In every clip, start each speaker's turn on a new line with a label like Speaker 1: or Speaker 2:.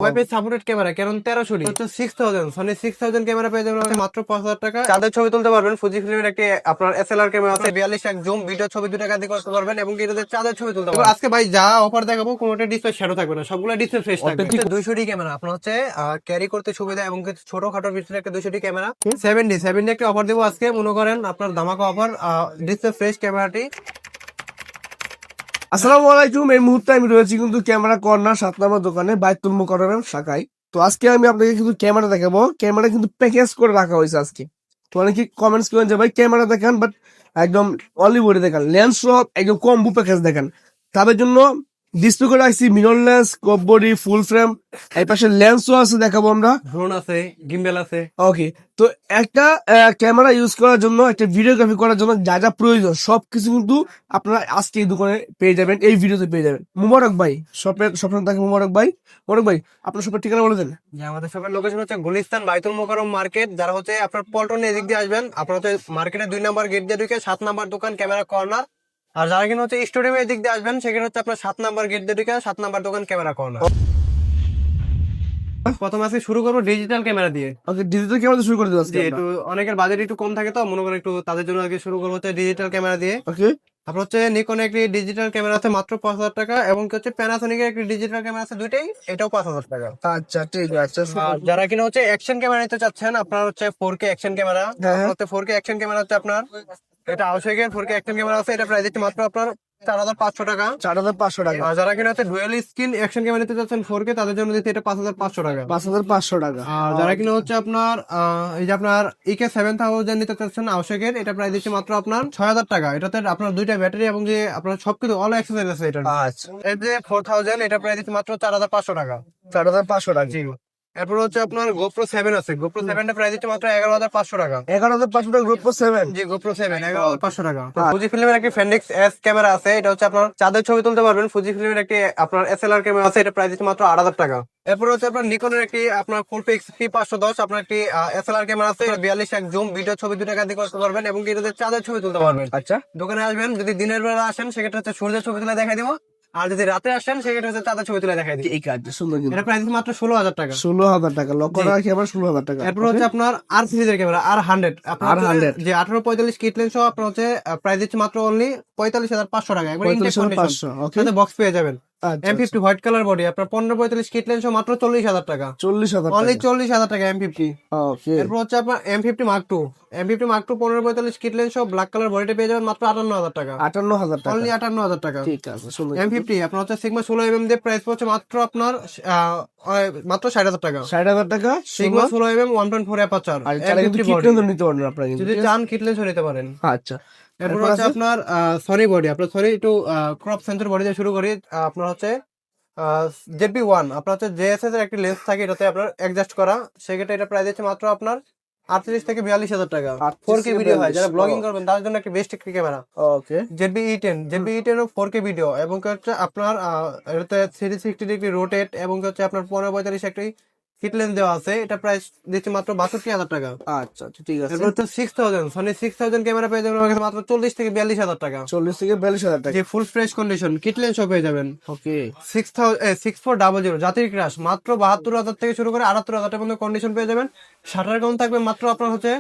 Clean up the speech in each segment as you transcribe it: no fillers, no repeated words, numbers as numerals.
Speaker 1: Wifi supported camera Canon 1300 হচ্ছে 6000 Sony 6000 camera পেয়ে যাবেন মাত্র 5000 টাকা। চাঁদের ছবি তুলতে পারবেন। ফুজি ফিল্মের একটি আপনার এসএলআর ক্যামেরা আছে 42 জুম ভিডিও ছবি 2 টাকা দিয়ে করতে পারবেন এবং এটাতে চাঁদের ছবি তুলতে পারবেন। আজকে ভাই যা অফার দেখাবো কোনোটা ডিসপ্লে শ্যাডো থাকবে না, সবগুলো ডিসপ্লে ফ্রেশ থাকবে। 200 ক্যামেরা আপনার হচ্ছে ক্যারি করতে সুবিধা এবং ছোটখাটো পিছনে একটা 200 ক্যামেরা 70 একটা অফার দেবো আজকে, মনে করেন আপনার ধামাকা অফার ডিসপ্লে ফ্রেশ ক্যামেরাটি।
Speaker 2: আসসালামু আলাইকুম। এই মুহূর্তে আমি রয়েছি কিন্তু ক্যামেরা কর্নার 7 নম্বর দোকানে বাইতুল মুকাররম শাখায়। তো আজকে আমি আপনাকে কিন্তু ক্যামেরা দেখাবো। ক্যামেরা কিন্তু প্যাকেজ করে রাখা হয়েছে আজকে। তো অনেকে কমেন্টস করেন যে ভাই ক্যামেরা দেখান, বাট একদম অনলি বডি দেখান, লেন্স সহ একদম কম্বো প্যাকেজ দেখান। তাদের জন্য ডিসপ্লে করে রাখছি মিরর লেন্স, কপ বডি, ফুল ফ্রেম, এই পাশে লেন্সও আছে দেখাবো আমরা।
Speaker 1: ড্রোন আছে, গিম্বেল আছে।
Speaker 2: ওকে, তো একটা ক্যামেরা ইউজ করার জন্য, একটা ভিডিওগ্রাফি করার জন্য যা যা প্রয়োজন সবকিছু কিন্তু আপনারা আজকে এই দোকানে পেয়ে যাবেন, এই ভিডিওতে পেয়ে যাবেন। মুবারক ভাই শপের থাকে মুবারক ভাই। মুবারক ভাই, আপনার শপের ঠিকানা বলে দেন।
Speaker 1: যে আমাদের শপের লোকেশন হচ্ছে গুলিস্তান বাইতুল মোকাররম মার্কেট। যারা হচ্ছে আপনার পল্টন এদিক দিয়ে আসবেন, আপনার হচ্ছে মার্কেটের 2 নম্বর গেট দিয়ে ঢুকে 7 নম্বর দোকান ক্যামেরা কর্নার। আর যারা কিনা হচ্ছে স্টেডিয়ামের দিক দিয়ে আসবেন, সেখানে হচ্ছে আপনার 7 নম্বর গেট দিয়ে ঢুকে 7 নম্বর দোকান ক্যামেরা কর্নার। প্রথমে আজকে শুরু করবো ডিজিটাল ক্যামেরা দিয়ে।
Speaker 2: ওকে, ডিজিটাল ক্যামেরা শুরু করে দেবো আজকে
Speaker 1: যে
Speaker 2: আমরা।
Speaker 1: একটু অনেকের বাজেট একটু কম থাকে, তো মনে করেন একটু তাদের জন্য আজকে শুরু করবো হচ্ছে ডিজিটাল ক্যামেরা দিয়ে।
Speaker 2: ওকে,
Speaker 1: আপনার হচ্ছে নিকন একটি ডিজিটাল ক্যামেরা আছে মাত্র 5000 টাকা এবং হচ্ছে প্যানাসোনিকের একটি ডিজিটাল ক্যামেরা আছে, দুইটাই এটাও 5000 টাকা।
Speaker 2: আচ্ছা ঠিক আছে।
Speaker 1: আর যারা কিনা হচ্ছে অ্যাকশন ক্যামেরা নিতে চাচ্ছেন, আপনার হচ্ছে 4K অ্যাকশন ক্যামেরা,
Speaker 2: হ্যাঁ।
Speaker 1: 4K অ্যাকশন ক্যামেরা হচ্ছে আপনার এটা আউশেকের 4K অ্যাকশন ক্যামেরা আছে, এটা প্রাইস দিচ্ছে মাত্র আপনার 4500 টাকা।
Speaker 2: 4500 টাকা।
Speaker 1: আর যারা কিনা হচ্ছে ডুয়াল স্ক্রিন অ্যাকশন ক্যামেরা নিতে চাচ্ছেন 4K, তাদের জন্য দিচ্ছে এটা 5500 টাকা।
Speaker 2: 5500 টাকা।
Speaker 1: আর যারা কিনা হচ্ছে আপনার এই যে আপনার EK 7000 নিতে চাচ্ছেন আউশেকের, এটা প্রাইস দিচ্ছে মাত্র আপনার 6000 টাকা। এটাতে আপনার দুইটা ব্যাটারি এবং যে আপনার সবকিছু অল অ্যাক্সেসরিজ আছে এটা।
Speaker 2: আচ্ছা,
Speaker 1: এই যে 4000, এটা প্রাইস দিচ্ছে মাত্র 4500 টাকা।
Speaker 2: 4500 টাকা।
Speaker 1: জি। এরপর হচ্ছে আপনার GoPro 7 আছে, GoPro 7 টা প্রাইস দিচ্ছে মাত্র 11500 টাকা।
Speaker 2: 11500 টাকা গ্রুপ 7।
Speaker 1: জি, GoPro 7 11500 টাকা। ফুজি ফিল্মের একটি ফেন্ডিক্স এস ক্যামেরা আছে, এটা হচ্ছে আপনার চাঁদের ছবি তুলতে পারবেন। ফুজি ফিল্মের একটি আপনার এসএলআর ক্যামেরা আছে, এটা প্রাইস দিচ্ছে মাত্র 8000 টাকা। এরপর হচ্ছে আপনার নিকনের একটি আপনার ফুলপিক্স P510 আপনার একটি এসএলআর ক্যামেরা আছে, 42 জুম ভিডিও ছবি 2 টাকা দিয়ে করতে পারবেন এবং এটাতে চাঁদের ছবি তুলতে পারবেন।
Speaker 2: আচ্ছা,
Speaker 1: দোকানে আসবেন, যদি দিনের বেলা আসেন সেক্ষেত্রে হচ্ছে সূর্যের ছবি তুলে দেখাই দিব, আর যদি রাতে আসেন সেক্ষেত্রে হচ্ছে চাঁদের ছবি তুলে দেখাই দিব।
Speaker 2: ঠিক আছে, সুন্দর কিন্তু।
Speaker 1: এটা প্রাইস মাত্র 16000 টাকা।
Speaker 2: 16000 টাকা লক করা ক্যামেরা 16000 টাকা।
Speaker 1: এরপর হচ্ছে আপনার আর সিরিজের ক্যামেরা R100
Speaker 2: R100
Speaker 1: যে 1845 কিট লেন্স সহ আপনার হচ্ছে প্রাইস দিচ্ছে মাত্র অনলি 45500 টাকা। একবার ইনটেক
Speaker 2: 45500। ওকে,
Speaker 1: সাথে বক্স পেয়ে যাবেন।
Speaker 2: আচ্ছা,
Speaker 1: M50 হোয়াইট কালার বডি আপনার 1545 কিট লেন্স সহ মাত্র 40000 টাকা।
Speaker 2: 40000
Speaker 1: অনলি
Speaker 2: টাকা।
Speaker 1: 40000 টাকা M50।
Speaker 2: ওকে,
Speaker 1: এরপর হচ্ছে আপনার M50 Mark II 1545 kit lens সহ ব্ল্যাক কালার বডিটা পেয়ে যাবেন মাত্র 58000 টাকা।
Speaker 2: 58000 টাকা।
Speaker 1: অনলি 58000 টাকা।
Speaker 2: ঠিক আছে, সুন্দর।
Speaker 1: M50 আপনার হচ্ছে সিগমা 16mm দিয়ে প্রাইস পড়ছে মাত্র আপনার মাত্র 60000 টাকা।
Speaker 2: 60000 টাকা
Speaker 1: সিগমা 16mm 1.4 অ্যাপারচার
Speaker 2: আর চাইলে কিন্তু কিট লেন্স নিতে পারবেন আপনারা কিন্তু।
Speaker 1: যদি চান কিট লেন্স নিতে পারেন।
Speaker 2: আচ্ছা,
Speaker 1: এরপর হচ্ছে আপনার সনি বডি, আপনার সনি একটু ক্রপ সেন্সর বডি দিয়ে শুরু করি। আপনার হচ্ছে ZB-1 আপনার হচ্ছে JSS এর একটি লেন্স থাকে, এটাতে আপনার অ্যাডজাস্ট করা, সেক্ষেত্রে এটা প্রাইস দিচ্ছে মাত্র আপনার 38 থেকে 42000 টাকা। 4K ভিডিও হয়, যারা ব্লগিং করবেন তাদের জন্য একটা বেস্ট একটি ক্যামেরা।
Speaker 2: ওকে,
Speaker 1: ZB-E10 ও 4K ভিডিও এবং হচ্ছে আপনার এটাতে 360 ডিগ্রি রোটেট এবং হচ্ছে আপনার 1545 একটি কিট লেন্স দেওয়া আছে, এটা প্রাইস দিচ্ছে মাত্র 62000 টাকা।
Speaker 2: আচ্ছা, ঠিক আছে।
Speaker 1: এরপর হচ্ছে 6000 সনি 6000 ক্যামেরা পেয়ে যাবেন আমার কাছে মাত্র 40 থেকে 42000 টাকা।
Speaker 2: 40 থেকে 42000 টাকা।
Speaker 1: যে full fresh condition kit lens পেয়ে যাবেন।
Speaker 2: ওকে,
Speaker 1: 6400 জাতির ক্রাশ মাত্র 72000 থেকে শুরু করে 78000 টাকা পর্যন্ত কন্ডিশন পেয়ে যাবেন। শাটার কাউন্ট থাকবে মাত্র আপনার হচ্ছে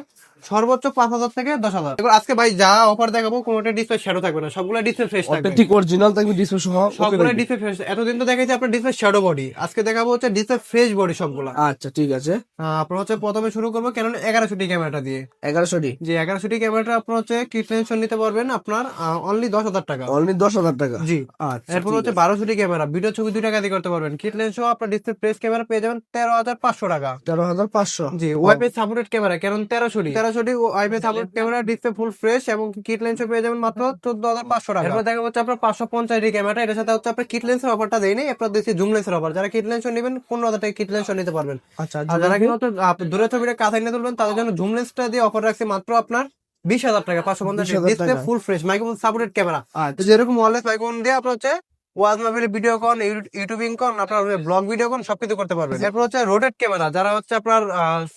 Speaker 1: সর্বোচ্চ 5000 থেকে 10000। এবার আজকে ভাই যা অফার দেখাবো কোনোটা ডিসপ্লে শ্যাডো থাকবে না, সবগুলো ডিসপ্লে ফ্রেশ থাকবে।
Speaker 2: অথেন্টিক অরিজিনাল থাকবে ডিসপ্লে সহ।
Speaker 1: সবগুলো ডিসপ্লে ফ্রেশ। এতদিন তো দেখাইছি আপনার ডিসপ্লে শ্যাডো বডি, আজকে দেখাবো হচ্ছে ডিসপ্লে ফ্রেশ বডি সবগুলা।
Speaker 2: আচ্ছা, ঠিক আছে।
Speaker 1: আপনার হচ্ছে প্রথমে শুরু করবো ক্যানন 1100 ক্যামেরাটা দিয়ে।
Speaker 2: 1100
Speaker 1: যে 1100 ক্যামেরাটা আপনার হচ্ছে কিট লেন্স নিতে পারবেন আপনার অনলি 10000 টাকা।
Speaker 2: অনলি 10000 টাকা।
Speaker 1: জি।
Speaker 2: আচ্ছা,
Speaker 1: এরপর হচ্ছে 1200 ক্যামেরা ভিডিও ছবি 2 টাকা দিয়ে করতে পারবেন। কিট লেন্স সহ আপনার ডিসপ্লে ফ্রেশ ক্যামেরা পেয়ে যাবেন 13500 টাকা।
Speaker 2: 13500।
Speaker 1: জি। WiFi supported camera Canon 1300 WiFi support camera display full fresh এবং কিট লেন্স পেয়ে যাবেন মাত্র 14500 টাকা। এরপর দেখা হচ্ছে আপনার 550 ক্যামেরাটা, এর সাথে হচ্ছে আপনার কিট লেন্সের অফারটা দেয়নি, আপনার দিচ্ছি জুম লেন্সের অফার। যারা কিট লেন্স নেবেন 15000 টাকা কিট লেন্স নিতে পারবেন।
Speaker 2: আচ্ছা,
Speaker 1: আর যারা কিন্তু দূরের ছবিটা কাছে নিয়ে তুলবেন তাদের জন্য জুম লেন্সটা দিয়ে অফার রাখছে মাত্র আপনার 20000 টাকা। 550 display full fresh microphone supported camera.
Speaker 2: আচ্ছা,
Speaker 1: যেরকম ওয়ারলেস মাইক্রোফোন দিয়ে আপনার হচ্ছে ওয়াজ মাহফিলে ভিডিও কল, ইউটিউবিং কল, আপনার ব্লগ ভিডিও কল সবকিছু করতে পারবেন। এরপর হচ্ছে রোটেট ক্যামেরা, যারা হচ্ছে আপনার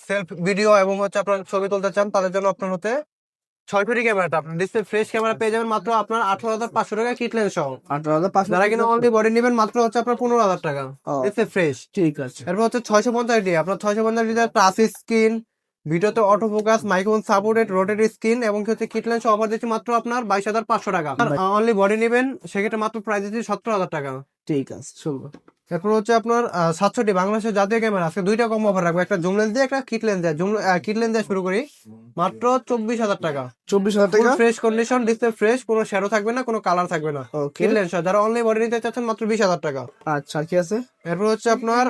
Speaker 1: সেলফ ভিডিও এবং হচ্ছে আপনার ছবি তুলতে চান তাদের জন্য আপনার হচ্ছে 600 ক্যামেরাটা আপনার ডিসপ্লে ফ্রেশ ক্যামেরা পেয়ে যাবেন মাত্র আপনার 18,500 টাকা কিট লেন্স সহ।
Speaker 2: 18,500
Speaker 1: যারা কিনা অনলি বডি নেবেন মাত্র হচ্ছে আপনার 15,000 টাকা
Speaker 2: ও।
Speaker 1: Display fresh.
Speaker 2: ঠিক আছে।
Speaker 1: এরপর হচ্ছে 650 আপনার 650 টাচ স্ক্রিন, ভিডিওতে auto focus, microphone supported, rotate screen এবং হচ্ছে কিট লেন্স অফার দিচ্ছি মাত্র আপনার 22,500 টাকা। অনলি বডি নেবেন সেক্ষেত্রে মাত্র প্রাইস দিচ্ছি 17,000 টাকা।
Speaker 2: ঠিক আছে, সুন্দর।
Speaker 1: এরপর হচ্ছে আপনার 700 বাংলাদেশের জাতীয় ক্যামেরা আজকে দুইটা কম অফার রাখবো, একটা জুম লেন্স দিয়ে একটা কিট লেন্স দিয়ে। কিট লেন্স দিয়ে শুরু করি মাত্র 24,000 টাকা।
Speaker 2: 24,000 টাকা।
Speaker 1: ফ্রেশ কন্ডিশন, ডিসপ্লে ফ্রেশ, কোনো শ্যাডো থাকবে না, কোনো কালার থাকবে না।
Speaker 2: ওকে।
Speaker 1: কিট লেন্স যারা অনলাইন বডি নিতে চাচ্ছেন মাত্র 20,000 টাকা।
Speaker 2: আচ্ছা, কি আছে?
Speaker 1: এরপর হচ্ছে আপনার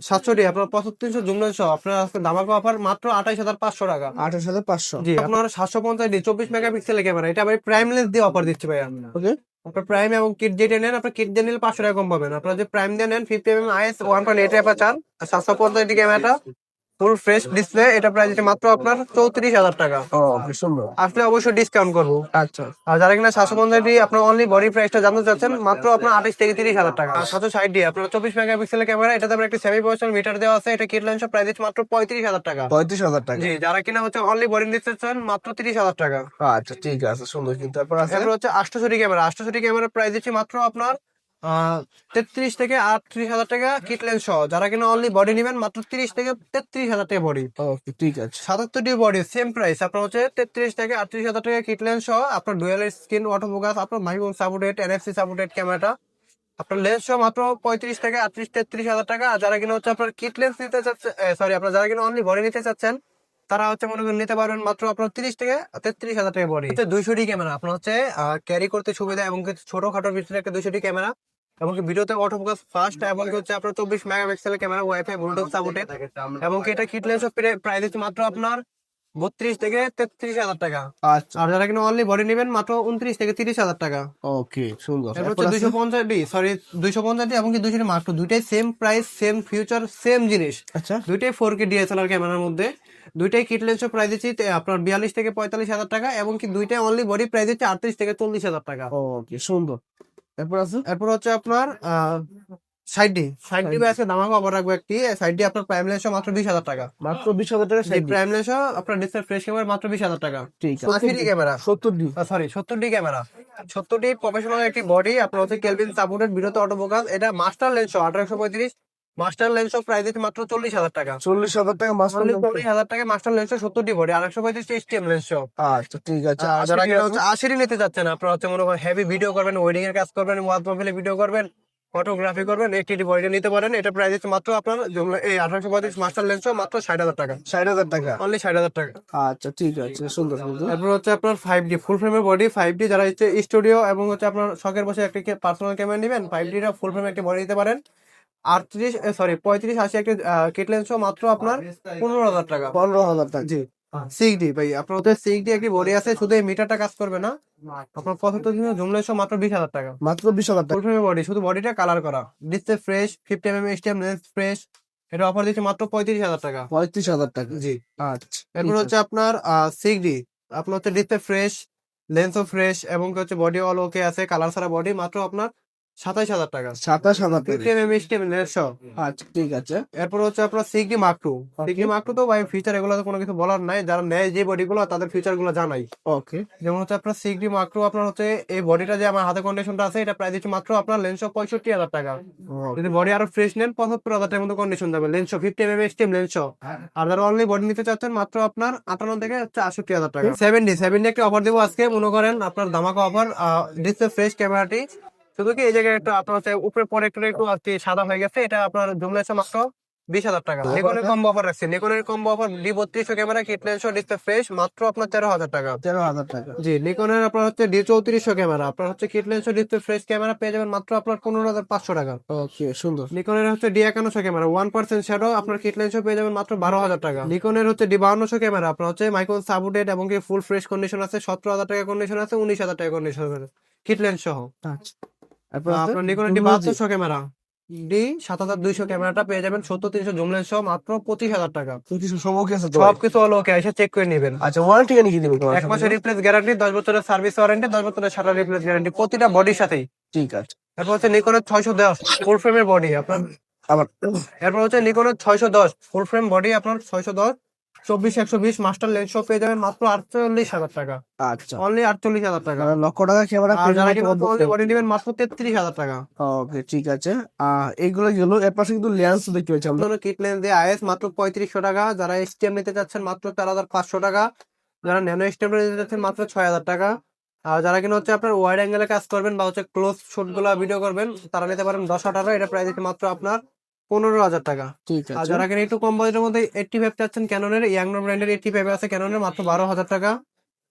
Speaker 1: 700 আপনার 7500 জুম লেন্স আপনার আজকে ধামাকা অফার মাত্র 28,500 টাকা।
Speaker 2: 28,500।
Speaker 1: জি আপনার 750 24 মেগাপিক্সেলের ক্যামেরা, এটা ভাই প্রাইম লেন্স দিয়ে অফার দিচ্ছি ভাই।
Speaker 2: ওকে।
Speaker 1: আপনার প্রাইম এবং কিট যেটা নেন, আপনার কিট দিয়ে নিলে 500 টাকা কম পাবেন। আপনার যে প্রাইম দিয়ে নেন 50mm IS 1.8 অ্যাপারচার 750 ক্যামেরাটা ফুল ফ্রেশ ডিসপ্লে, এটা প্রাইস মাত্র আপনার 34,000 টাকা।
Speaker 2: ও, কি সুন্দর।
Speaker 1: আসলে অবশ্যই ডিসকাউন্ট করবো।
Speaker 2: আচ্ছা।
Speaker 1: আর যারা কিনা 750 আপনার অনলি বডি প্রাইসটা জানতে চাচ্ছেন মাত্র আপনার 28 থেকে 30,000 টাকা। 760 আপনার 24 মেগাপিক্সেলের ক্যামেরা, এটাতে আপনার একটা সেমি প্রফেশনাল মিটার দেওয়া আছে, এটা কিট লেন্স প্রাইস মাত্র 35,000 টাকা।
Speaker 2: 35,000 টাকা।
Speaker 1: জি যারা কিনা হচ্ছে অনলি বডি নিতে চান মাত্র 30,000 টাকা।
Speaker 2: আচ্ছা, ঠিক আছে, সুন্দর। কিন্তু তারপর আছে
Speaker 1: এরপর হচ্ছে 800 ক্যামেরা, 800 ক্যামেরার প্রাইস দিচ্ছি মাত্র আপনার 33 থেকে 38,000 টাকা কিট লেন্স সহ। যারা কিনা অনলি বডি নেবেন মাত্র 30 থেকে 33,000 টাকা বডি।
Speaker 2: ওকে, ঠিক আছে।
Speaker 1: 77 বডি সেম প্রাইস আপনার হচ্ছে 33 থেকে 38,000 টাকা কিট লেন্স সহ। আপনার ডুয়াল স্ক্রিন, অটো ফোকাস, আপনার মাইক্রোফোন সাপোর্টেড, এনএফসি সাপোর্টেড ক্যামেরাটা আপনার লেন্স সহ মাত্র 35 থেকে 33,000 টাকা। আর যারা কিনা হচ্ছে আপনার কিট লেন্স নিতে চাচ্ছেন, সরি আপনার যারা কিনা অনলি বডি নিতে চাচ্ছেন তারা হচ্ছে মনে করেন নিতে পারবেন মাত্র আপনার 30 থেকে 33,000 টাকা বডি। 200 ক্যামেরা আপনার হচ্ছে ক্যারি করতে সুবিধা এবং ছোটখাটোর ভিতরে একটা 200 ক্যামেরা এবং ভিডিওতে অটো ফোকাস ফাস্ট এবং হচ্ছে আপনার 24 মেগাপিক্সেলের ক্যামেরা, ওয়াইফাই ব্লুটুথ সাপোর্টেড এবং এটা কিট লেন্স প্রাইস হচ্ছে মাত্র আপনার 32 থেকে 33,000 টাকা।
Speaker 2: আচ্ছা।
Speaker 1: আর যারা কিনা অনলি বডি নেবেন মাত্র 29 থেকে 30,000 টাকা।
Speaker 2: ওকে, সুন্দর।
Speaker 1: এরপর হচ্ছে 250 এবং কি 200 মাত্র দুইটাই same price, same future, same জিনিস।
Speaker 2: আচ্ছা।
Speaker 1: দুইটাই 4K ডিএসএলআর ক্যামেরার মধ্যে, দুইটাই কিট লেন্সের প্রাইস দিচ্ছি আপনার 42 থেকে 45,000 টাকা এবং কি দুইটাই অনলি বডি প্রাইস দিচ্ছে 38 থেকে 40,000 টাকা।
Speaker 2: ওকে, সুন্দর। এরপর আছে
Speaker 1: এরপর হচ্ছে আপনার 60 আজকে দামাকে অফার রাখবো একটি 60 আপনার প্রাইম লেন্স মাত্র 20,000 টাকা।
Speaker 2: মাত্র 20,000 টাকা।
Speaker 1: প্রাইম লেন্স আপনার ডিসপ্লে ফ্রেশ ক্যামেরা মাত্র 20,000 টাকা।
Speaker 2: ঠিক আছে।
Speaker 1: 80 camera,
Speaker 2: 70D।
Speaker 1: Sorry 70 camera, 70 professional একটি বডি আপনার হচ্ছে কেলভিন সাপোর্টেড, ভিডিওতে অটো ফোকাস, এটা master lens 1835 master lens price দিচ্ছে মাত্র 40,000 টাকা।
Speaker 2: 40,000 টাকা মাস্টার।
Speaker 1: 40,000 টাকা master lens 70 body 835 HTM lens.
Speaker 2: আচ্ছা, ঠিক আছে।
Speaker 1: আর যারা কিনা হচ্ছে 80 নিতে চাচ্ছেন, আপনারা হচ্ছে মনে করেন হেভি ভিডিও করবেন, ওয়েডিং এর কাজ করবেন, ওয়াল প্রোফাইলে ভিডিও করবেন, ফটোগ্রাফি করবেন, একটি বডিটা নিতে পারেন। এটা প্রাইস হচ্ছে মাত্র আপনার এই 1835 মাস্টার লেন্স মাত্র 60,000 টাকা।
Speaker 2: 60,000 টাকা।
Speaker 1: অনলি 60,000 টাকা।
Speaker 2: আচ্ছা, ঠিক আছে, সুন্দর সুন্দর।
Speaker 1: তারপর হচ্ছে আপনার 5D ফুল ফ্রেমের বডি, 5D যারা হচ্ছে স্টুডিও এবং হচ্ছে আপনার শখের বসে একটি পার্সোনাল ক্যামেরা নেবেন, 5D টা ফুল ফ্রেম একটি বডি নিতে পারেন। 35-80 একটি কিট লেন্স মাত্র আপনার 15,000 টাকা।
Speaker 2: 15,000 টাকা।
Speaker 1: জি 6D ভাই আপনার হচ্ছে 6D একটি বডি আছে, শুধু এই মিটারটা কাজ করবে না। আপনার 75 জুম লেন্স মাত্র 20,000 টাকা।
Speaker 2: মাত্র 20,000 টাকা।
Speaker 1: ফুল ফ্রেমের বডি, শুধু বডিটা কালার করা, display fresh, 50mm HTM lens fresh, এটা অফার দিচ্ছে মাত্র 35,000 টাকা।
Speaker 2: 35,000 টাকা।
Speaker 1: জি
Speaker 2: আচ্ছা।
Speaker 1: এরপর হচ্ছে আপনার 6D আপনার হচ্ছে ডিসপ্লে ফ্রেশ, লেন্সও ফ্রেশ এবং হচ্ছে বডি অল ওকে আছে, কালার ছাড়া বডি, মাত্র আপনার 27,000 টাকা।
Speaker 2: 27,000 টাকা।
Speaker 1: 50mm HTM লেন্স সহ।
Speaker 2: আচ্ছা, ঠিক আছে।
Speaker 1: এরপর হচ্ছে আপনার 6D Mark II। 6D Mark II তো ভাই ফিচার এগুলো তো কোনো কিছু বলার নাই, যারা নেয় যে বডিগুলো তাদের ফিচার গুলো জানাই।
Speaker 2: ওকে।
Speaker 1: যেমন হচ্ছে আপনার 6D Mark II আপনার হচ্ছে এই বডিটা যে আমার হাতে কন্ডিশনটা আছে, এটা প্রাইস দিচ্ছে মাত্র আপনার লেন্স 65,000 টাকা। যদি বডি আরো ফ্রেশ নেন 75,000 টাকার মতো কন্ডিশন যাবে লেন্স 50mm HTM লেন্স। আর যারা অনলি বডি নিতে চাচ্ছেন মাত্র আপনার 58 থেকে 68,000 টাকা। 70 একটা অফার দেবো আজকে, মনে করেন আপনার ধামাকা অফার, ডিসপ্লে ফ্রেশ ক্যামেরাটি, শুধু কি এই জায়গায় একটু আপনার হচ্ছে উপরে পরে একটু আর কি সাদা হয়ে গেছে, এটা আপনার জুম লেন্স মাত্র 20,000 টাকা। নিকনের কম্বো অফার রাখছে, নিকনের combo offer D3200 camera, kit lens display fresh, মাত্র আপনার 13,000 টাকা।
Speaker 2: 13,000 টাকা।
Speaker 1: জি নিকনের আপনার হচ্ছে D3400 ক্যামেরা, আপনার হচ্ছে kit lens display fresh camera পেয়ে যাবেন মাত্র আপনার 15,500 টাকা।
Speaker 2: ওকে, সুন্দর।
Speaker 1: নিকনের হচ্ছে D5100 ক্যামেরা 1% শ্যাডো, আপনার কিট লেন্স পেয়ে যাবেন মাত্র 12,000 টাকা। নিকনের হচ্ছে D5200 ক্যামেরা, আপনার হচ্ছে মাইক্রোফোন সাপোর্টেড এবং কি ফুল ফ্রেশ কন্ডিশন আছে, 17,000 টাকা কন্ডিশন আছে, 19,000 টাকা কন্ডিশন আছে কিট লেন্স সহ।
Speaker 2: আচ্ছা। তারপর
Speaker 1: আপনার নিকনের D7200 ক্যামেরা, D7200 ক্যামেরাটা পেয়ে যাবেন 70-300 জুম লেন্স সহ মাত্র 25,000 টাকা।
Speaker 2: কিছু সমস্যা আছে তো?
Speaker 1: সবকিছু হলো ওকে, এসে চেক করে নেবেন।
Speaker 2: আচ্ছা, ওয়ারেন্টি কেন কি দিবেন তোমার?
Speaker 1: 1 মাসের রিপ্লেস গ্যারান্টি, 10 বছরের সার্ভিস ওয়ারেন্টি, 10 বছরের শাটার রিপ্লেস গ্যারান্টি প্রতিটা বডির সাথেই।
Speaker 2: ঠিক আছে।
Speaker 1: এরপর হচ্ছে নিকনের 610 ফুল ফ্রেমের বডি আপনার,
Speaker 2: আবার
Speaker 1: এরপর হচ্ছে নিকনের 610 ফুল ফ্রেম বডি আপনার 610 24-120 মাস্টার লেন্স সহ পেয়ে যাবেন মাত্র 48,000 টাকা।
Speaker 2: আচ্ছা,
Speaker 1: অনলি 48,000 টাকা।
Speaker 2: মানে লক্ষ টাকা ক্যামেরা
Speaker 1: আর যারা কিনা অনলি বডি নেবেন মাত্র 33,000 টাকা।
Speaker 2: ওকে, ঠিক আছে। এইগুলো গেলো, এর পাশে কিন্তু লেন্স দেখতে পাচ্ছি আমরা।
Speaker 1: কিট লেন্স দিয়ে আইএস মাত্র 3500 টাকা। যারা এসটিএম নিতে চাচ্ছেন মাত্র 4,500 টাকা। যারা ন্যানো এসটিএম নিতে চাচ্ছেন মাত্র 6,000 টাকা। আর যারা কিনা হচ্ছে আপনার ওয়াইড অ্যাঙ্গেলে কাজ করবেন বা হচ্ছে ক্লোজ শট গুলা ভিডিও করবেন তারা নিতে পারেন 10,000 টাকা। এটা প্রাইস দিচ্ছে মাত্র আপনার 15,000 টাকা।
Speaker 2: ঠিক
Speaker 1: আর
Speaker 2: আছে,
Speaker 1: যারা কিনা একটু কম বাজেটের মধ্যে 85 চাচ্ছেন ক্যাননের ইয়াংনো ব্র্যান্ডের 85 আছে ক্যাননের মাত্র 12,000 টাকা।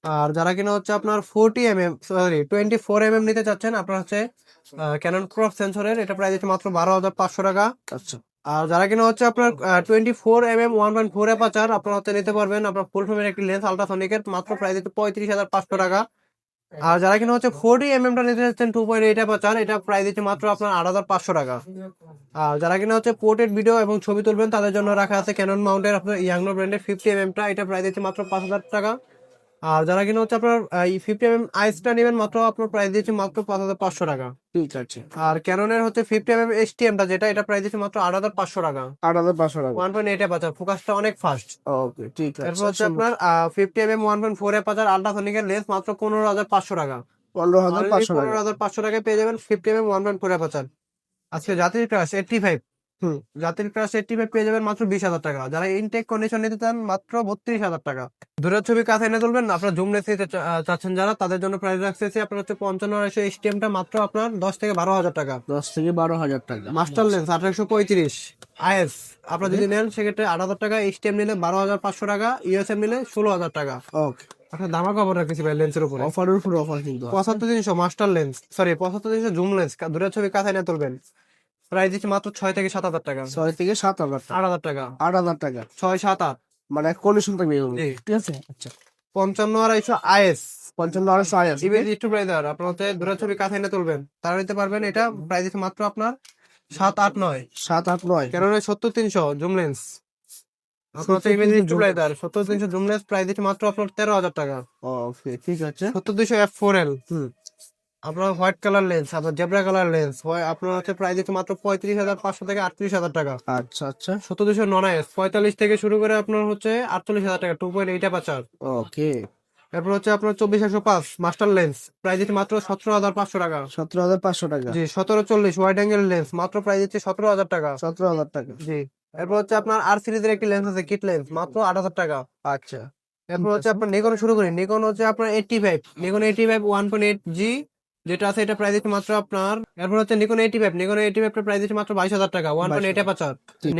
Speaker 1: আর যারা কিনা হচ্ছে আপনার 24mm নিতে চাচ্ছেন আপনার হচ্ছে ক্যানন ক্রপ সেন্সরের, এটা প্রাইস দিচ্ছে মাত্র 12,500 টাকা।
Speaker 2: আচ্ছা,
Speaker 1: আর যারা কিনা হচ্ছে আপনার 24mm 1.4 অ্যাপাচার আপনার হচ্ছে নিতে পারবেন আপনার ফুল ফ্রেমের একটি লেন্স আল্ট্রাসনিকের মাত্র প্রাইস দিচ্ছে 35,500 টাকা। আর যারা কিনা হচ্ছে 40mm টা নিতে চাচ্ছেন 2.8 অ্যাপাচার, এটা প্রাইস দিচ্ছে মাত্র আপনার 8,500 টাকা। আর যারা কিনা হচ্ছে পোর্ট্রেট ভিডিও এবং ছবি তুলবেন তাদের জন্য রাখা আছে ক্যানন মাউন্টের আপনার ইয়াংনো ব্র্যান্ডের 50mm টা, এটা প্রাইস দিচ্ছে মাত্র 5,000 টাকা। আর যারা কিনা হচ্ছে আপনার এই 50mm আইসটা নেবেন মাত্র আপনার প্রাইস দিচ্ছে মাত্র 5,500 টাকা।
Speaker 2: ঠিক আছে।
Speaker 1: আর ক্যাননের হচ্ছে 50mm এসটিএম টা যেটা, এটা প্রাইস দিচ্ছে মাত্র 8,500 টাকা।
Speaker 2: 8,500 টাকা।
Speaker 1: 1.8 অ্যাপাচার, ফোকাসটা অনেক ফাস্ট।
Speaker 2: ওকে, ঠিক আছে।
Speaker 1: এরপর হচ্ছে আপনার 50mm 1.4 অ্যাপাচার আল্ট্রাসনিকের লেন্স মাত্র 15,500 টাকা।
Speaker 2: 15,500 টাকা।
Speaker 1: 15,500 টাকায় পেয়ে যাবেন 50mm 1.4 অ্যাপাচার। আজকে জাতির ক্রাশ 85,
Speaker 2: হুম,
Speaker 1: জাতির ক্রাশ 85 পেয়ে যাবেন মাত্র 20,000 টাকা। যারা ইনটেক কন্ডিশন নিতে চান মাত্র 32,000 টাকা। দূরের ছবি কাছে এনে তুলবেন আপনার জুম লেন্স নিতে চাচ্ছেন যারা, তাদের জন্য প্রাইস রাখতেছি আপনার হচ্ছে 55 এসটিএম টা মাত্র আপনার 10 থেকে 12,000 টাকা।
Speaker 2: 10 থেকে 12,000 টাকা।
Speaker 1: মাস্টার লেন্স 1835 আইএস আপনার যদি নেন সেক্ষেত্রে 8,000 টাকা, এসটিএম নিলে 12,500 টাকা, ইউএসএম নিলে 16,000 টাকা।
Speaker 2: ওকে,
Speaker 1: আপনার দামা কভার রাখতেছি ভাই লেন্সের উপরে।
Speaker 2: অফারের উপর অফার কিন্তু আছে।
Speaker 1: 75-300 master lens, sorry 75-300 zoom lens দূরের ছবি কাছে এনে তুলবেন, প্রাইস দিচ্ছে মাত্র 6 থেকে 7,000 টাকা।
Speaker 2: 6 থেকে 7,000 টাকা।
Speaker 1: 8,000 টাকা,
Speaker 2: 8,000 টাকা,
Speaker 1: 6-7-8।
Speaker 2: মানে কন্ডিশন থাকবে এগুলো।
Speaker 1: জি।
Speaker 2: ঠিক আছে, আচ্ছা।
Speaker 1: 55-250 আইএস
Speaker 2: 55 আর 6 আছে।
Speaker 1: ইভেন একটু প্রাইস আপনার হচ্ছে দূরের ছবি কাছে এনে তুলবেন তারা নিতে পারবেন, এটা প্রাইস দিচ্ছে মাত্র আপনার 7-8-9।
Speaker 2: 7, 8, 9।
Speaker 1: কেন 70-300 জুম লেন্স আপনার হচ্ছে ইভেন একটু প্রাইস 70-300 জুম লেন্স প্রাইস দিচ্ছে মাত্র আপনার 13,000 টাকা।
Speaker 2: ওকে, ঠিক আছে।
Speaker 1: 70-200 f4l
Speaker 2: হুম,
Speaker 1: আপনার হোয়াইট কালার লেন্স, আপনার জেব্রা কালার লেন্স আপনার হচ্ছে প্রাইস দিচ্ছে মাত্র 35,500 থেকে 38,000 টাকা।
Speaker 2: আচ্ছা, আচ্ছা।
Speaker 1: 70-200 নন আইএস 45 থেকে শুরু করে আপনার হচ্ছে 48,000 টাকা, 2.8 অ্যাপাচার।
Speaker 2: ওকে,
Speaker 1: এরপর হচ্ছে আপনার 24-105 মাস্টার লেন্স প্রাইস দিচ্ছে মাত্র 17,500 টাকা।
Speaker 2: 17,500 টাকা।
Speaker 1: জি 1740 ওয়াইড অ্যাঙ্গেল লেন্স মাত্র প্রাইস দিচ্ছে 17,000 টাকা।
Speaker 2: 17,000 টাকা।
Speaker 1: জি। এরপর হচ্ছে আপনার আর সিরিজের একটি লেন্স আছে কিট লেন্স মাত্র 8,000 টাকা।
Speaker 2: আচ্ছা,
Speaker 1: এরপর হচ্ছে আপনার নিকন শুরু করি, নিকন হচ্ছে আপনার 85, নিকন 85 1.8G যেটা আছে এটা প্রাইস দিচ্ছে মাত্র আপনার। এরপর হচ্ছে নিকন 85, নিকন 85 এর প্রাইস দিচ্ছে মাত্র 22,000 টাকা, 1.8 অ্যাপাচার।
Speaker 2: ঠিক।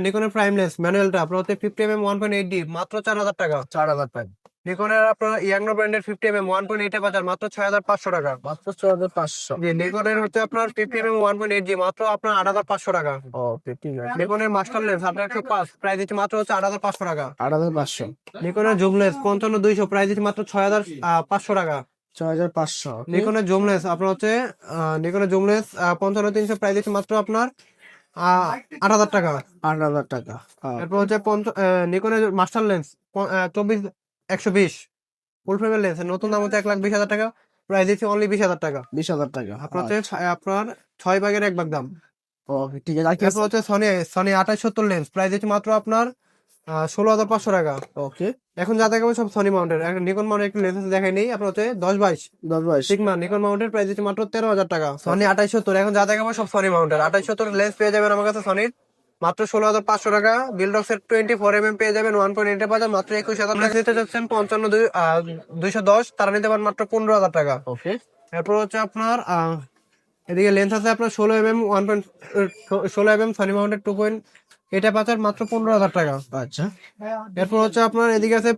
Speaker 1: নিকনের প্রাইম লেন্স ম্যানুয়ালটা আপনার হচ্ছে 50mm 1.8D মাত্র 4,000 টাকা।
Speaker 2: 4,000 টাকা।
Speaker 1: নিকনের আপনার ইয়াংনো ব্র্যান্ডের 50mm 1.8 অ্যাপাচার মাত্র 6,500 টাকা।
Speaker 2: মাত্র 4,500।
Speaker 1: জি নিকনের হচ্ছে আপনার 50mm 1.8G মাত্র আপনার 8,500 টাকা।
Speaker 2: ওকে, ঠিক আছে।
Speaker 1: নিকনের মাস্টার লেন্স 1805 প্রাইস দিচ্ছে মাত্র হচ্ছে 8,500 টাকা।
Speaker 2: 8,500।
Speaker 1: নিকনের জুম লেন্স 55-200 প্রাইস দিচ্ছে মাত্র 6,500 টাকা।
Speaker 2: 6,500।
Speaker 1: নিকনের জুম লেন্স আপনার হচ্ছে নিকনের জুম লেন্স 55-300 প্রাইস দিচ্ছে মাত্র আপনার 8,000 টাকা।
Speaker 2: 8,000 টাকা।
Speaker 1: এরপর হচ্ছে নিকনের মাস্টার লেন্স 24-120 ফুল ফ্রেমের লেন্স নতুন দাম হচ্ছে 1,20,000 টাকা, প্রাইস দিচ্ছে অনলি 20,000 টাকা।
Speaker 2: 20,000 টাকা।
Speaker 1: আপনার হচ্ছে আপনার 6 ভাগের 1 ভাগ দাম।
Speaker 2: ওকে, ঠিক আছে। আর কি আছে?
Speaker 1: এরপর হচ্ছে সনি 2870 লেন্স প্রাইস দিচ্ছে মাত্র আপনার 16,500 টাকা।
Speaker 2: ওকে,
Speaker 1: এখন যা দেখাবো সব সনি মাউন্টের, নিকন মাউন্টের একটু লেন্স দেখাই নেই আপনার হচ্ছে 10-22
Speaker 2: 10, 22।
Speaker 1: সিগমা নিকন মাউন্টের প্রাইস দিচ্ছে মাত্র 13,000 টাকা। সনি 2870, এখন যা দেখাবো সব সনি মাউন্টের। 2870 লেন্স পেয়ে যাবেন আমার কাছে সনির মাত্র 16,500 টাকা। বিলডক্স এর 24mm পেয়ে যাবেন 1.8 বাজার মাত্র 21,000 টাকা। নিতে চাচ্ছেন 55-210 তারা নিতে পারেন মাত্র 15,000 টাকা।
Speaker 2: ওকে,
Speaker 1: এরপর হচ্ছে আপনার এদিকে লেন্স আছে আপনার 16mm সনি মাউন্টের 2.8 বাজার মাত্র 15,000 টাকা।
Speaker 2: আচ্ছা,
Speaker 1: এরপর হচ্ছে আপনার এদিকে আছে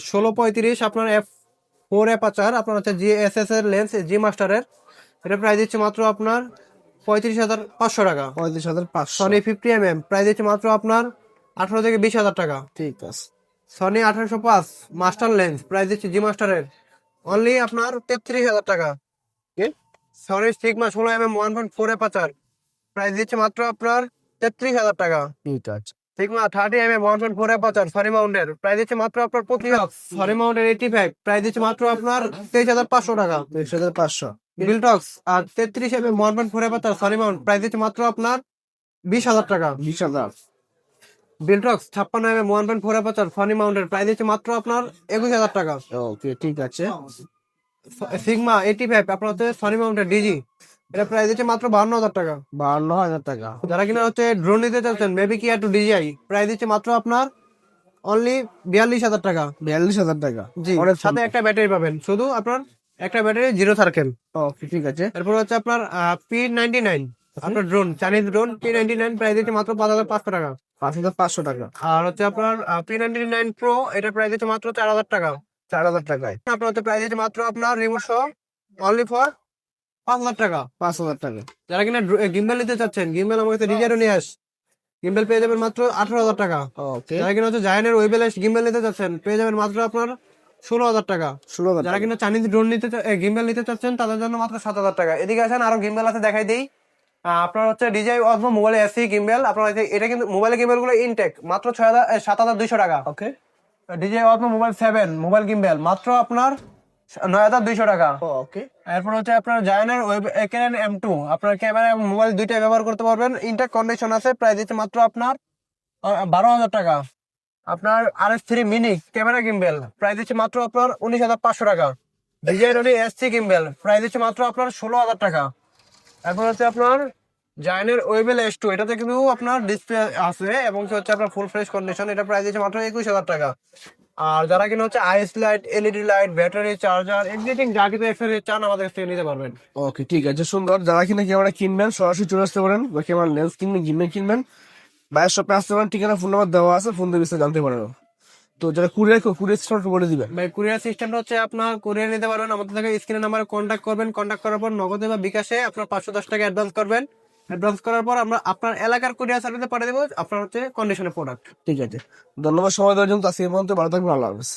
Speaker 1: 1635 আপনার F4 অ্যাপাচার আপনার হচ্ছে GSS এর লেন্স জি মাস্টারের, এটা প্রাইস দিচ্ছে মাত্র আপনার 35,500 টাকা।
Speaker 2: 35,500।
Speaker 1: সনি 50mm প্রাইস দিচ্ছে মাত্র আপনার 18 থেকে 20,000 টাকা।
Speaker 2: ঠিক আছে।
Speaker 1: সনি 1805 মাস্টার লেন্স প্রাইস দিচ্ছে জি মাস্টারের অনলি আপনার 33,000 টাকা।
Speaker 2: কি?
Speaker 1: Sony sigma 16mm 1.4 aperture price দিচ্ছে মাত্র আপনার 33,000 টাকা।
Speaker 2: ঠিক আছে।
Speaker 1: সিগমা 30mm 1.4 অ্যাপাচার সনি মাউন্টের প্রাইস দিচ্ছে মাত্র আপনার 25,000। সনি মাউন্টের 85 প্রাইস দিচ্ছে মাত্র আপনার 23,500 টাকা।
Speaker 2: 23,500।
Speaker 1: বিলটক্স আর 33mm 1.4 aperture Sony Mount price দিচ্ছে মাত্র আপনার 20,000 টাকা।
Speaker 2: 20,000।
Speaker 1: বিলটক্স 56 1.4 অ্যাপারচার ফানি মাউন্টেড প্রাইস হচ্ছে মাত্র আপনার 21,000 টাকা।
Speaker 2: ওকে ঠিক আছে।
Speaker 1: সিগমা 85 আপনার হচ্ছে ফানি মাউন্টেড ডিজি, এটা প্রাইস হচ্ছে মাত্র 52,000 টাকা।
Speaker 2: 52,000 টাকা।
Speaker 1: যারা কিনা হচ্ছে ড্রোন নিতে চাচ্ছেন মেবি কি টু ডিজিআই প্রাইস হচ্ছে মাত্র আপনার অনলি 42,000 টাকা।
Speaker 2: 42,000 টাকা।
Speaker 1: জি,
Speaker 2: অনেক
Speaker 1: সাথে একটা ব্যাটারি পাবেন, শুধু আপনার একটা ব্যাটারি জিরো সার্কেল।
Speaker 2: ওকে ঠিক আছে।
Speaker 1: এরপর হচ্ছে আপনার P99 আপনার drone, Chinese drone P99 price হচ্ছে মাত্র 5,500 টাকা।
Speaker 2: 5,500 টাকা।
Speaker 1: আর হচ্ছে আপনার P99 প্রো এটা প্রাইস হচ্ছে মাত্র 4,000 টাকা।
Speaker 2: 4,000 টাকায়।
Speaker 1: আপনার হচ্ছে প্রাইস হচ্ছে মাত্র আপনার রিমোট সহ অনলি ফর 5,000 টাকা।
Speaker 2: 5,000 টাকা।
Speaker 1: যারা কিনা গিম্বেল নিতে চাচ্ছেন, গিম্বেল আমার কাছে ডিজাইনও নিয়ে আস, গিম্বেল পেয়ে যাবেন মাত্র 18,000 টাকা।
Speaker 2: ওকে
Speaker 1: যারা কিনা হচ্ছে জায়ানের ওয়েবেল গিম্বেল নিতে চাচ্ছেন পেয়ে যাবেন মাত্র আপনার 16,000 টাকা।
Speaker 2: 16,000
Speaker 1: যারা
Speaker 2: টাকা।
Speaker 1: কিনা চাইনিজ ড্রোন গিম্বেল নিতে চাচ্ছেন তাদের জন্য মাত্র 7,000 টাকা। এদিকে আসেন, আরো গিম্বেল আছে দেখাই দিই। আপনার হচ্ছে ডিজাই অসমো মোবাইল এসি গিম্বেল, আপনার এটা কিন্তু মোবাইলের গিম্বেল গুলো ইনটেক মাত্র 7,200 টাকা।
Speaker 2: ওকে
Speaker 1: ডিজাই অসমো মোবাইল 7 মোবাইল গিম্বেল মাত্র আপনার 9,200 টাকা।
Speaker 2: ওকে
Speaker 1: এরপর হচ্ছে আপনার জায়ানের ক্যানন M2 আপনার ক্যামেরা এবং মোবাইল দুইটাই ব্যবহার করতে পারবেন, ইনটেক কন্ডিশন আছে, প্রাইস হচ্ছে মাত্র আপনার 12,000 টাকা। আপনার RS3 mini camera gimbal price হচ্ছে মাত্র আপনার 19,500 টাকা। ডিজাইন SC গিম্বেল প্রাইস হচ্ছে মাত্র আপনার 16,000 টাকা। এরপর হচ্ছে আপনার জায়ানের ওয়েবেল S2, এটাতে কিন্তু আপনার ডিসপ্লে আছে এবং হচ্ছে আপনার ফুল ফ্রেশ কন্ডিশন, এটা প্রাইস হচ্ছে মাত্র 21,000 টাকা। আর যারা কিনা হচ্ছে is light, LED light, battery, charger, everything যা কিছু অ্যাক্সেসরিজ চান আমাদের কাছ থেকে নিতে পারবেন।
Speaker 2: ওকে ঠিক আছে সুন্দর। যারা কিনা ক্যামেরা কিনবেন সরাসরি চলে আসতে পারেন, বা ক্যামেরা লেন্স কিনবেন গিম্বেল কিনবেন বাইরের শপে আসতে পারেন, ঠিকানা ফোন নাম্বার দেওয়া আছে, ফোন দিয়ে বিস্তারিত জানতে পারেন। তো যারা কুরিয়ার সিস্টেম বলে দিবেন।
Speaker 1: ভাই কুরিয়ার সিস্টেমটা হচ্ছে আপনার কুরিয়ার নিতে পারবেন আমাদের থেকে স্ক্রিনের নাম্বারে কন্ট্যাক্ট করবেন, কন্ট্যাক্ট করার পর নগদে বা বিকাশে আপনার 510 টাকা অ্যাডভান্স করবেন। অ্যাডভান্স করার পর আমরা আপনার এলাকার কুরিয়ার সার্ভিসে পাঠিয়ে দেবো আপনার হচ্ছে কন্ডিশনের প্রোডাক্ট।
Speaker 2: ঠিক আছে, ধন্যবাদ সময় দেওয়ার জন্য। আজকে এই পর্যন্ত, ভালো থাকবেন, আল্লাহ হাফেজ।